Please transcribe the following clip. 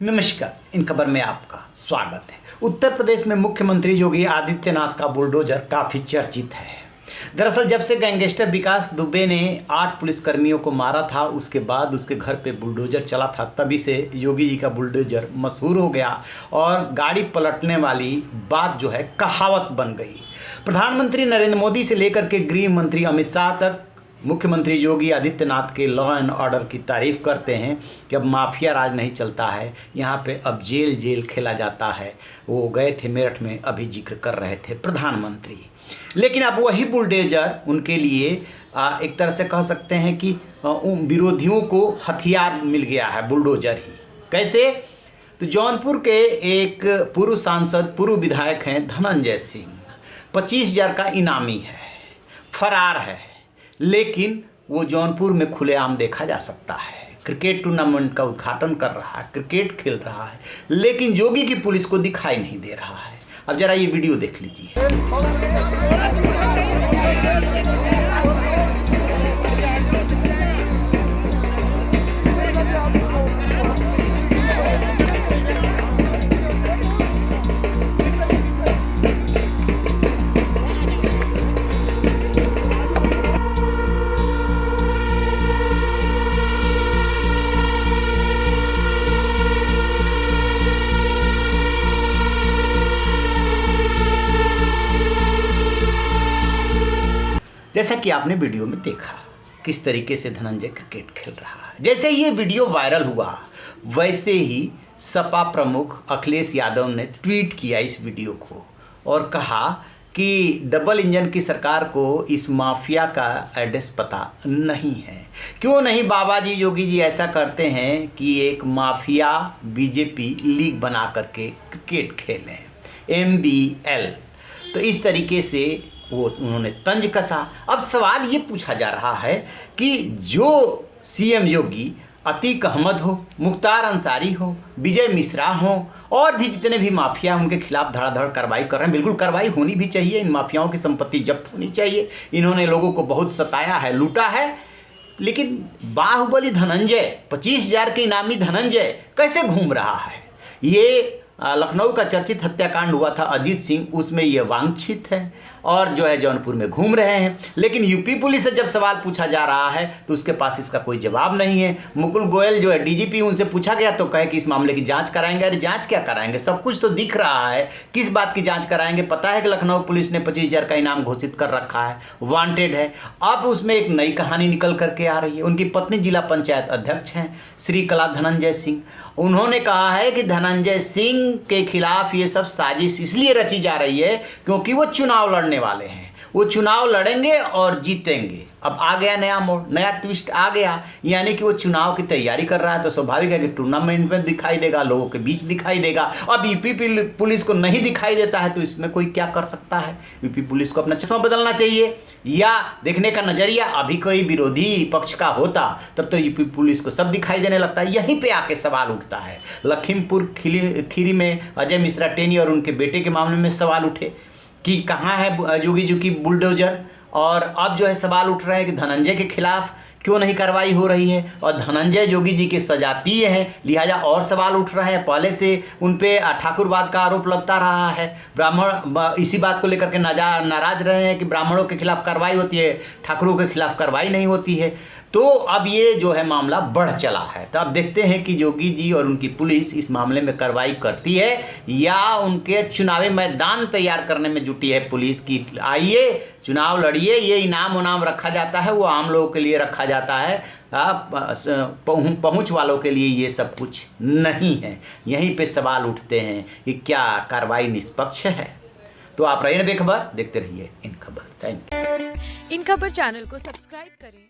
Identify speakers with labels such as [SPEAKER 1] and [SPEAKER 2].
[SPEAKER 1] नमस्कार, इन खबर में आपका स्वागत है। उत्तर प्रदेश में मुख्यमंत्री योगी आदित्यनाथ का बुलडोजर काफ़ी चर्चित है। दरअसल जब से गैंगस्टर विकास दुबे ने 8 पुलिसकर्मियों को मारा था, उसके बाद उसके घर पे बुलडोजर चला था, तभी से योगी जी का बुलडोजर मशहूर हो गया और गाड़ी पलटने वाली बात जो है कहावत बन गई। प्रधानमंत्री नरेंद्र मोदी से लेकर के गृह मंत्री अमित शाह तक मुख्यमंत्री योगी आदित्यनाथ के लॉ एंड ऑर्डर की तारीफ़ करते हैं कि अब माफिया राज नहीं चलता है, यहाँ पे अब जेल खेला जाता है। वो गए थे मेरठ में, अभी जिक्र कर रहे थे प्रधानमंत्री। लेकिन अब वही बुलडोजर उनके लिए एक तरह से कह सकते हैं कि विरोधियों को हथियार मिल गया है, बुलडोजर ही। कैसे? तो जौनपुर के एक पूर्व सांसद, पूर्व विधायक हैं धनंजय सिंह, 25,000 का इनामी है, फरार है, लेकिन वो जौनपुर में खुलेआम देखा जा सकता है। क्रिकेट टूर्नामेंट का उद्घाटन कर रहा है, क्रिकेट खेल रहा है, लेकिन योगी की पुलिस को दिखाई नहीं दे रहा है। अब जरा ये वीडियो देख लीजिए। जैसा कि आपने वीडियो में देखा किस तरीके से धनंजय क्रिकेट खेल रहा है। जैसे ये वीडियो वायरल हुआ, वैसे ही सपा प्रमुख अखिलेश यादव ने ट्वीट किया इस वीडियो को और कहा कि डबल इंजन की सरकार को इस माफिया का एड्रेस पता नहीं है। क्यों नहीं बाबा जी, योगी जी ऐसा करते हैं कि एक माफिया बीजेपी लीग बना करके क्रिकेट खेलें, MBL। तो इस तरीके से वो उन्होंने तंज कसा। अब सवाल ये पूछा जा रहा है कि जो CM योगी अतीक अहमद हो, मुख्तार अंसारी हो, विजय मिश्रा हो और भी जितने भी माफिया उनके खिलाफ धड़ाधड़ कार्रवाई कर रहे हैं, बिल्कुल कार्रवाई होनी भी चाहिए। इन माफियाओं की संपत्ति जब्त होनी चाहिए। इन्होंने लोगों को बहुत सताया है, लूटा है। लेकिन बाहुबली धनंजय, 25,000 के इनामी धनंजय कैसे घूम रहा है? ये लखनऊ का चर्चित हत्याकांड हुआ था अजीत सिंह, उसमें ये वांछित है और जो है जौनपुर में घूम रहे हैं। लेकिन यूपी पुलिस से जब सवाल पूछा जा रहा है तो उसके पास इसका कोई जवाब नहीं है। मुकुल गोयल जो है DGP, उनसे पूछा गया तो कहे कि इस मामले की जांच कराएंगे। अरे जांच क्या कराएंगे? सब कुछ तो दिख रहा है, किस बात की जांच कराएंगे? पता है कि लखनऊ पुलिस ने 25,000 का इनाम घोषित कर रखा है, वांटेड है। अब उसमें एक नई कहानी निकल करके आ रही है। उनकी पत्नी जिला पंचायत अध्यक्ष हैं श्रीकला धनंजय सिंह। उन्होंने कहा है कि धनंजय सिंह के खिलाफ ये सब साजिश इसलिए रची जा रही है क्योंकि वो चुनाव लड़ने वाले हैं। वो चुनाव लड़ेंगे और जीतेंगे। अब आ गया नया मोड़, नया ट्विस्ट आ गया, यानी कि वो चुनाव की तैयारी कर रहा है। तो स्वाभाविक है कि टूर्नामेंट में दिखाई देगा, लोगों के बीच दिखाई देगा। अब यूपी पुलिस को नहीं दिखाई देता है तो इसमें कोई क्या कर सकता है? यूपी पुलिस को अपना चश्मा बदलना चाहिए या देखने का नजरिया अभी कोई विरोधी पक्ष का होता तब तो यूपी पुलिस को सब दिखाई देने लगता है। यहीं पे आके सवाल उठता है। लखीमपुर खीरी में अजय मिश्रा टेनी और उनके बेटे के मामले में सवाल उठे कि कहाँ है योगी जी की बुलडोजर, और अब जो है सवाल उठ रहे हैं कि धनंजय के खिलाफ क्यों नहीं कार्रवाई हो रही है। और धनंजय योगी जी के सजातीय हैं, लिहाजा और सवाल उठ रहे हैं। पहले से उन पे ठाकुरवाद का आरोप लगता रहा है। ब्राह्मण इसी बात को लेकर के नाराज रहे हैं कि ब्राह्मणों के खिलाफ कार्रवाई होती है, ठाकुरों के खिलाफ कार्रवाई नहीं होती है। तो अब ये जो है मामला बढ़ चला है। तो अब देखते हैं कि योगी जी और उनकी पुलिस इस मामले में कार्रवाई करती है या उनके चुनावी मैदान तैयार करने में जुटी है पुलिस की आइए चुनाव लड़िए। ये इनाम उनाम रखा जाता है वो आम लोगों के लिए रखा जाता है, पहुंच वालों के लिए ये सब कुछ नहीं है। यहीं पे सवाल उठते हैं कि क्या कार्रवाई निष्पक्ष है। तो आप रहिए बेखबर, देखते रहिए इन खबर। Thank you.
[SPEAKER 2] इन खबर चैनल को सब्सक्राइब करें।